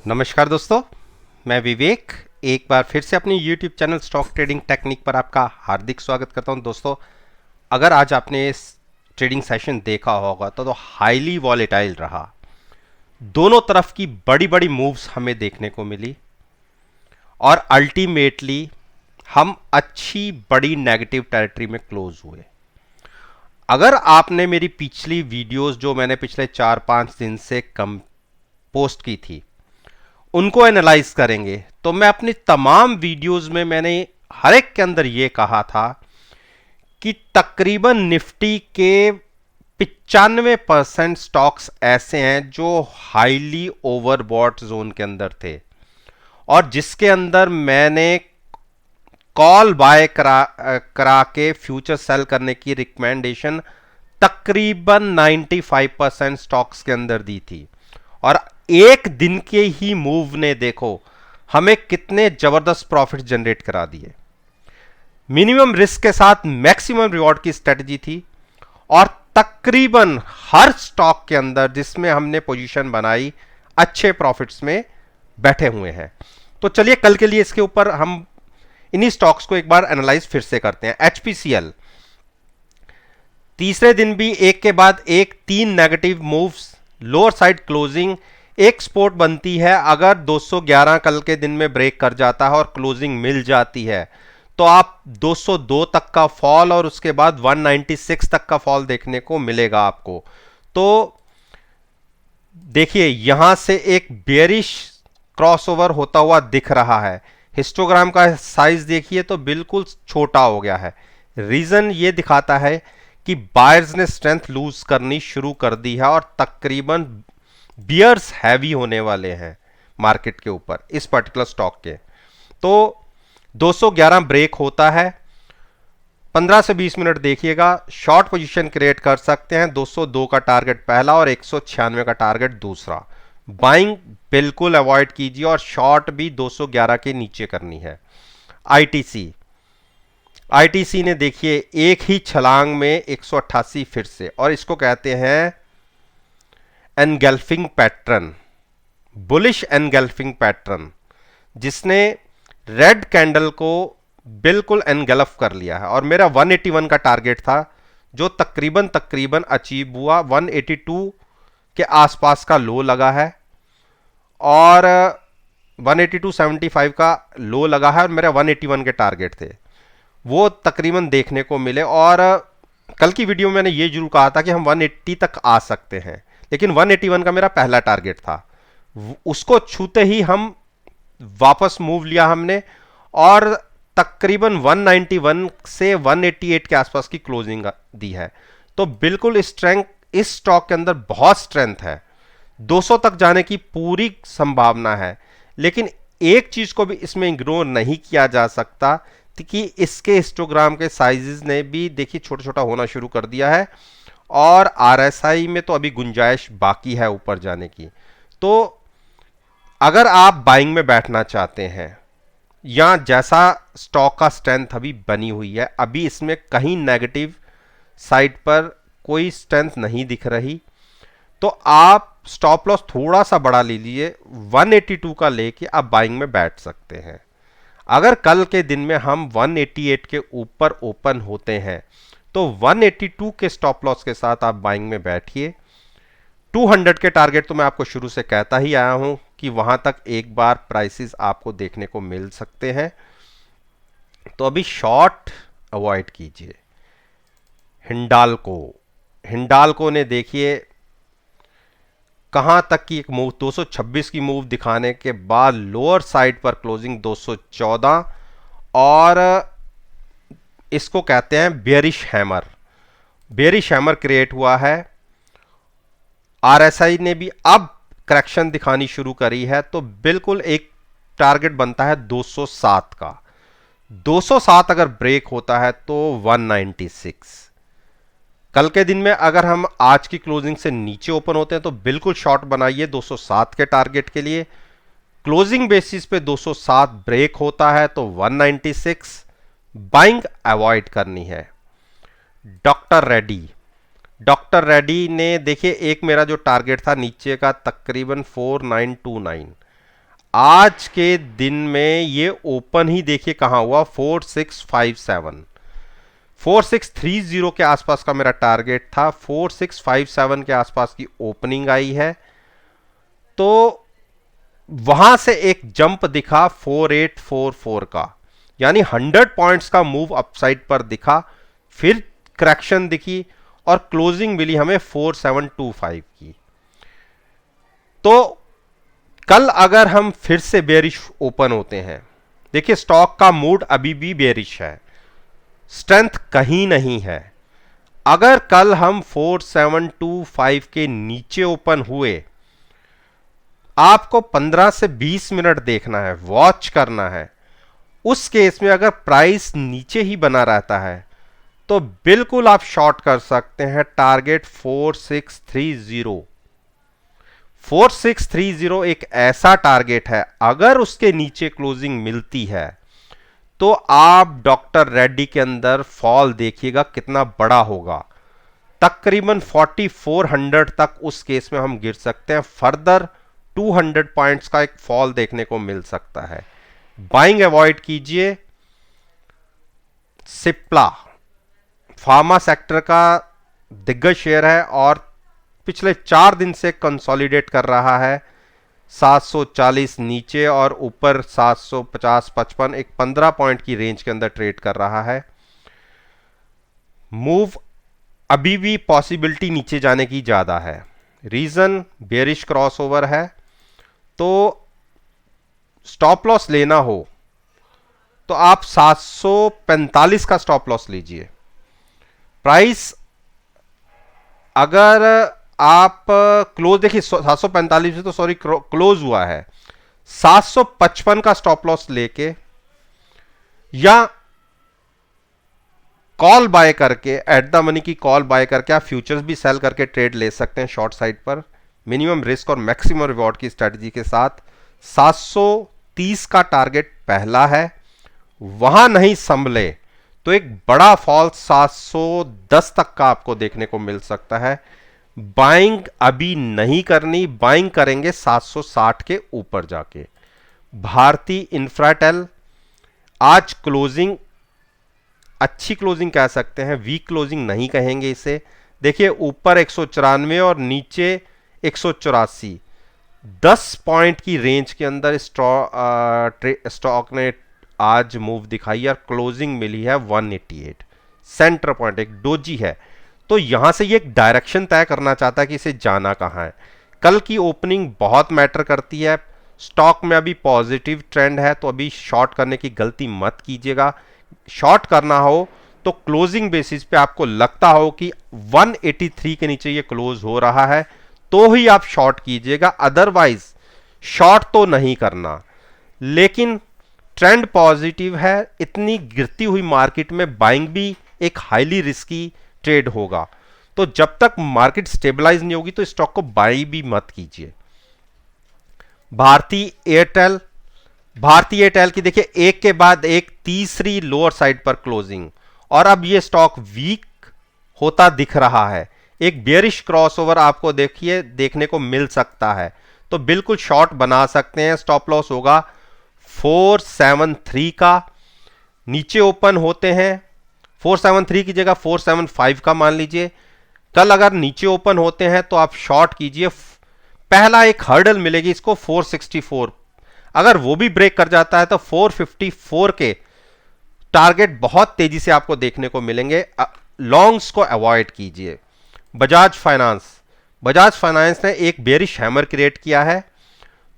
नमस्कार दोस्तों, मैं विवेक एक बार फिर से अपनी YouTube channel stock trading technique पर आपका हार्दिक स्वागत करता हूं। दोस्तों, अगर आज आपने इस ट्रेडिंग सेशन देखा होगा तो हाईली वॉलेटाइल रहा। दोनों तरफ की बड़ी बड़ी मूव्स हमें देखने को मिली और अल्टीमेटली हम अच्छी बड़ी नेगेटिव टेरिटरी में क्लोज हुए। अगर आपने मेरी पिछली वीडियोस जो मैंने पिछले 4-5 दिन से कम पोस्ट की थी उनको एनालाइज करेंगे तो मैं अपनी तमाम वीडियोस में मैंने हर एक के अंदर यह कहा था कि तकरीबन निफ्टी के 95% स्टॉक्स ऐसे हैं जो हाईली ओवरबॉट जोन के अंदर थे और जिसके अंदर मैंने कॉल बाय करा के फ्यूचर सेल करने की रिकमेंडेशन तकरीबन 95% स्टॉक्स के अंदर दी थी। और एक दिन के ही मूव ने देखो हमें कितने जबरदस्त प्रॉफिट जनरेट करा दिए। मिनिमम रिस्क के साथ मैक्सिमम रिवॉर्ड की स्ट्रेटजी थी और तकरीबन हर स्टॉक के अंदर जिसमें हमने पोजीशन बनाई अच्छे प्रॉफिट्स में बैठे हुए हैं। तो चलिए कल के लिए इसके ऊपर हम इन्हीं स्टॉक्स को एक बार एनालाइज फिर से करते हैं। एचपीसीएल तीसरे दिन भी एक के बाद एक 3 negative moves, lower side closing, एक सपोर्ट बनती है। अगर 211 कल के दिन में ब्रेक कर जाता है और क्लोजिंग मिल जाती है तो आप 202 तक का फॉल और उसके बाद 196 तक का फॉल देखने को मिलेगा आपको। तो देखिए यहां से एक बेयरिश क्रॉसओवर होता हुआ दिख रहा है। हिस्टोग्राम का साइज देखिए तो बिल्कुल छोटा हो गया है। रीजन ये दिखाता है कि बायर्स ने स्ट्रेंथ लूज करनी शुरू कर दी है और तकरीबन बियर्स हैवी होने वाले हैं मार्केट के ऊपर इस पर्टिकुलर स्टॉक के। तो 211 ब्रेक होता है, 15 से 20 मिनट देखिएगा, शॉर्ट पोजीशन क्रिएट कर सकते हैं। 202 का टारगेट पहला और 196 का टारगेट दूसरा। बाइंग बिल्कुल अवॉइड कीजिए और शॉर्ट भी 211 के नीचे करनी है। आईटीसी ने देखिए एक ही छलांग में 188 फिर से, और इसको कहते हैं engulfing pattern, bullish engulfing pattern, जिसने रेड कैंडल को बिल्कुल एनगल्फ कर लिया है। और मेरा 181 का टारगेट था जो तकरीबन अचीव हुआ। 182 के आसपास का लो लगा है और 182.75 का लो लगा है और मेरा 181 के टारगेट थे वो तकरीबन देखने को मिले। और कल की वीडियो में मैंने ये जरूर कहा था कि हम 180 तक आ सकते हैं, लेकिन 181 का मेरा पहला टारगेट था। उसको छूते ही हम वापस मूव लिया हमने और तकरीबन 191 से 188 के आसपास की क्लोजिंग दी है। तो बिल्कुल स्ट्रेंथ इस स्टॉक के अंदर बहुत स्ट्रेंथ है, 200 तक जाने की पूरी संभावना है। लेकिन एक चीज को भी इसमें इग्नोर नहीं किया जा सकता कि इसके हिस्टोग्राम के साइजेस ने भी देखिए छोटा छोटा होना शुरू कर दिया है और आरएसआई में तो अभी गुंजाइश बाकी है ऊपर जाने की। तो अगर आप बाइंग में बैठना चाहते हैं या जैसा स्टॉक का स्ट्रेंथ अभी बनी हुई है, अभी इसमें कहीं नेगेटिव साइड पर कोई स्ट्रेंथ नहीं दिख रही, तो आप स्टॉप लॉस थोड़ा सा बढ़ा लीजिए, 182 का लेके आप बाइंग में बैठ सकते हैं। अगर कल के दिन में हम 188 के ऊपर ओपन होते हैं तो 182 के स्टॉप लॉस के साथ आप बाइंग में बैठिए। 200 के टारगेट तो मैं आपको शुरू से कहता ही आया हूं कि वहां तक एक बार प्राइसेस आपको देखने को मिल सकते हैं। तो अभी शॉर्ट अवॉइड कीजिए। हिंडाल्को ने देखिए कहां तक की एक मूव, 226 की मूव दिखाने के बाद लोअर साइड पर क्लोजिंग 214 और इसको कहते हैं बेयरिश हैमर क्रिएट हुआ है। आरएसआई ने भी अब करेक्शन दिखानी शुरू करी है, तो बिल्कुल एक टारगेट बनता है 207 का। 207 अगर ब्रेक होता है तो 196। कल के दिन में अगर हम आज की क्लोजिंग से नीचे ओपन होते हैं तो बिल्कुल शॉर्ट बनाइए 207 के टारगेट के लिए। क्लोजिंग बेसिस पे 207 ब्रेक होता है तो 196 बाइंग अवॉइड करनी है। डॉक्टर रेड्डी ने देखिए एक मेरा जो टारगेट था नीचे का तकरीबन 4929, आज के दिन में ये ओपन ही देखिए कहां हुआ, 4657, 4630 के आसपास का मेरा टारगेट था, 4657 के आसपास की ओपनिंग आई है। तो वहां से एक जंप दिखा 4844 का, यानी 100 पॉइंट्स का मूव अपसाइड पर दिखा, फिर करेक्शन दिखी और क्लोजिंग मिली हमें 4725 की। तो कल अगर हम फिर से बेरिश ओपन होते हैं, देखिए स्टॉक का मूड अभी भी बेरिश है, स्ट्रेंथ कहीं नहीं है। अगर कल हम 4725 के नीचे ओपन हुए, आपको 15 से 20 मिनट देखना है, वॉच करना है। उस केस में अगर प्राइस नीचे ही बना रहता है तो बिल्कुल आप शॉर्ट कर सकते हैं। टारगेट 4630, 4630 एक ऐसा टारगेट है, अगर उसके नीचे क्लोजिंग मिलती है तो आप डॉक्टर रेड्डी के अंदर फॉल देखिएगा कितना बड़ा होगा, तकरीबन 4400 तक उस केस में हम गिर सकते हैं। फर्दर 200 पॉइंट्स का एक फॉल देखने को मिल सकता है। बाइंग अवॉइड कीजिए। सिप्ला फार्मा सेक्टर का दिग्गज शेयर है और पिछले 4 दिन से कंसोलिडेट कर रहा है, 740 नीचे और ऊपर 750-55, एक 15 पॉइंट की रेंज के अंदर ट्रेड कर रहा है। मूव अभी भी पॉसिबिलिटी नीचे जाने की ज्यादा है, रीजन बेरिश क्रॉसओवर है। तो स्टॉप लॉस लेना हो तो आप 745 का स्टॉप लॉस लीजिए। प्राइस अगर आप क्लोज देखिए 745 से तो सॉरी क्लोज हुआ है, 755 का स्टॉप लॉस लेके या कॉल बाय करके, एट द मनी की कॉल बाय करके आप फ्यूचर्स भी सेल करके ट्रेड ले सकते हैं शॉर्ट साइड पर, मिनिमम रिस्क और मैक्सिमम रिवॉर्ड की स्ट्रेटजी के साथ। 730 का टारगेट पहला है, वहां नहीं संभले तो एक बड़ा फॉल 710 तक का आपको देखने को मिल सकता है। बाइंग अभी नहीं करनी, बाइंग करेंगे 760 के ऊपर जाके। भारती इंफ्राटेल आज क्लोजिंग अच्छी क्लोजिंग कह सकते हैं, वीक क्लोजिंग नहीं कहेंगे इसे। देखिए ऊपर 194 और नीचे 184, 10 पॉइंट की रेंज के अंदर स्टॉक ने आज मूव दिखाई और क्लोजिंग मिली है 188, सेंटर पॉइंट एक डोजी है। तो यहां से ये एक डायरेक्शन तय करना चाहता है कि इसे जाना कहां है। कल की ओपनिंग बहुत मैटर करती है। स्टॉक में अभी पॉजिटिव ट्रेंड है तो अभी शॉर्ट करने की गलती मत कीजिएगा। शॉर्ट करना हो तो क्लोजिंग बेसिस पे आपको लगता हो कि 183 के नीचे ये क्लोज हो रहा है तो ही आप शॉर्ट कीजिएगा, अदरवाइज शॉर्ट तो नहीं करना। लेकिन ट्रेंड पॉजिटिव है, इतनी गिरती हुई मार्केट में बाइंग भी एक हाईली रिस्की ट्रेड होगा। तो जब तक मार्केट स्टेबलाइज नहीं होगी तो स्टॉक को बाई भी मत कीजिए। भारती एयरटेल की देखिए एक के बाद एक तीसरी लोअर साइड पर क्लोजिंग, और अब ये स्टॉक वीक होता दिख रहा है। एक बेयरिश क्रॉसओवर आपको देखिए देखने को मिल सकता है, तो बिल्कुल शॉर्ट बना सकते हैं। स्टॉप लॉस होगा 473 का। नीचे ओपन होते हैं 473 की जगह 475 का मान लीजिए। कल अगर नीचे ओपन होते हैं तो आप शॉर्ट कीजिए। पहला एक हर्डल मिलेगी इसको 464, अगर वो भी ब्रेक कर जाता है तो 454 के टारगेट बहुत तेजी से आपको देखने को मिलेंगे। लॉन्ग्स को अवॉइड कीजिए। बजाज फाइनेंस ने एक बेरिश हैमर क्रिएट किया है,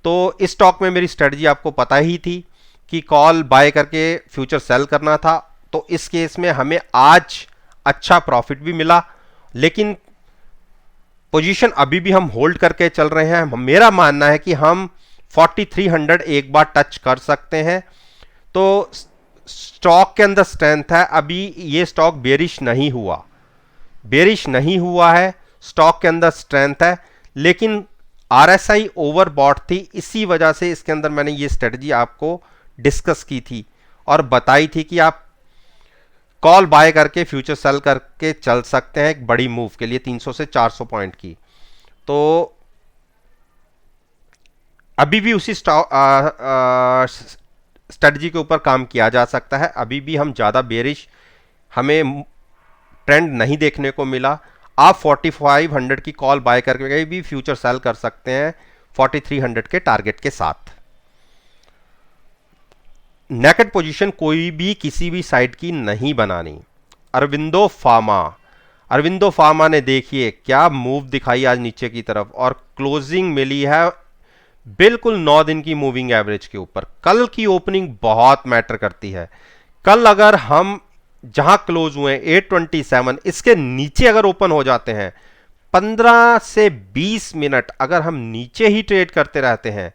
तो इस स्टॉक में मेरी स्ट्रेटजी आपको पता ही थी कि कॉल बाय करके फ्यूचर सेल करना था। तो इस केस में हमें आज अच्छा प्रॉफिट भी मिला, लेकिन पोजीशन अभी भी हम होल्ड करके चल रहे हैं। मेरा मानना है कि हम 4300 एक बार टच कर सकते हैं। तो स्टॉक के अंदर स्ट्रेंथ है, अभी ये स्टॉक बेरिश नहीं हुआ है, स्टॉक के अंदर स्ट्रेंथ है। लेकिन आरएसआई ओवरबॉट थी, इसी वजह से इसके अंदर मैंने ये स्ट्रेटजी आपको डिस्कस की थी और बताई थी कि आप कॉल बाय करके फ्यूचर सेल करके चल सकते हैं एक बड़ी मूव के लिए 300 से 400 पॉइंट की। तो अभी भी उसी स्ट्रेटजी के ऊपर काम किया जा सकता है। अभी भी हम ज़्यादा बेरिश हमें ट्रेंड नहीं देखने को मिला। आप 4500 की कॉल बाय करके भी फ्यूचर सेल कर सकते हैं 4300 के टारगेट के साथ। नेकेड पोजीशन कोई भी किसी भी साइड की नहीं बनानी। अरविंदो फार्मा ने देखिए क्या मूव दिखाई आज नीचे की तरफ, और क्लोजिंग मिली है बिल्कुल 9 दिन की मूविंग एवरेज के ऊपर। कल की ओपनिंग बहुत मैटर करती है। कल अगर हम जहां क्लोज हुए 827, इसके नीचे अगर ओपन हो जाते हैं 15 से 20 मिनट अगर हम नीचे ही ट्रेड करते रहते हैं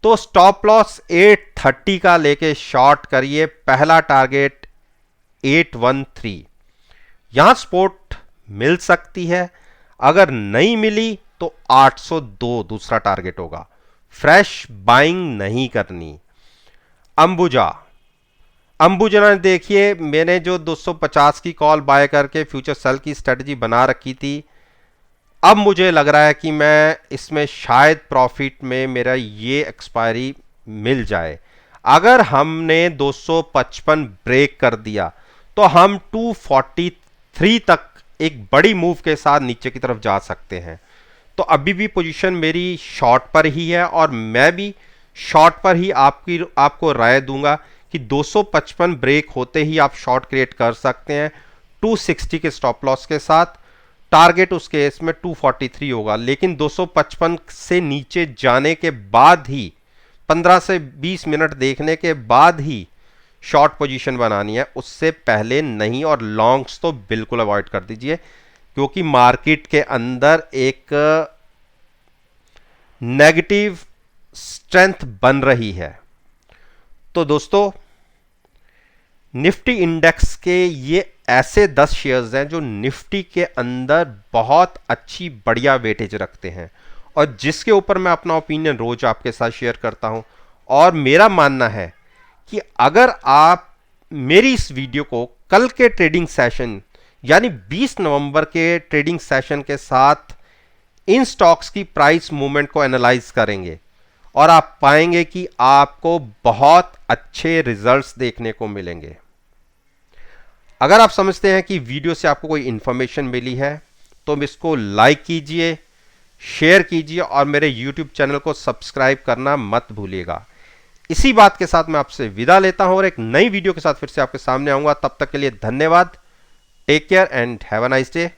तो स्टॉप लॉस 830 का लेके शॉर्ट करिए। पहला टारगेट 813, यहां सपोर्ट मिल सकती है। अगर नहीं मिली तो 802 दूसरा टारगेट होगा। फ्रेश बाइंग नहीं करनी। अंबुजा ने देखिए मैंने जो 250 की कॉल बाय करके फ्यूचर सेल की स्ट्रेटजी बना रखी थी, अब मुझे लग रहा है कि मैं इसमें शायद प्रॉफिट में मेरा ये एक्सपायरी मिल जाए। अगर हमने 255 ब्रेक कर दिया तो हम 243 तक एक बड़ी मूव के साथ नीचे की तरफ जा सकते हैं। तो अभी भी पोजीशन मेरी शॉर्ट पर ही है और मैं भी शॉर्ट पर ही आपको राय दूंगा कि 255 ब्रेक होते ही आप शॉर्ट क्रिएट कर सकते हैं 260 के स्टॉप लॉस के साथ। टारगेट उस केस में 243 होगा, लेकिन 255 से नीचे जाने के बाद ही 15 से 20 मिनट देखने के बाद ही शॉर्ट पोजीशन बनानी है, उससे पहले नहीं। और लॉन्ग्स तो बिल्कुल अवॉइड कर दीजिए क्योंकि मार्केट के अंदर एक नेगेटिव स्ट्रेंथ बन रही है। तो दोस्तों निफ्टी इंडेक्स के ये ऐसे 10 शेयर्स हैं जो निफ्टी के अंदर बहुत अच्छी बढ़िया वेटेज रखते हैं और जिसके ऊपर मैं अपना ओपिनियन रोज आपके साथ शेयर करता हूं। और मेरा मानना है कि अगर आप मेरी इस वीडियो को कल के ट्रेडिंग सेशन यानी 20 नवंबर के ट्रेडिंग सेशन के साथ इन स्टॉक्स की प्राइस मूवमेंट को एनालाइज करेंगे और आप पाएंगे कि आपको बहुत अच्छे रिजल्ट्स देखने को मिलेंगे। अगर आप समझते हैं कि वीडियो से आपको कोई इंफॉर्मेशन मिली है तो इसको लाइक कीजिए, शेयर कीजिए और मेरे यूट्यूब चैनल को सब्सक्राइब करना मत भूलिएगा। इसी बात के साथ मैं आपसे विदा लेता हूं और एक नई वीडियो के साथ फिर से आपके सामने आऊंगा। तब तक के लिए धन्यवाद। Take care and have a nice day.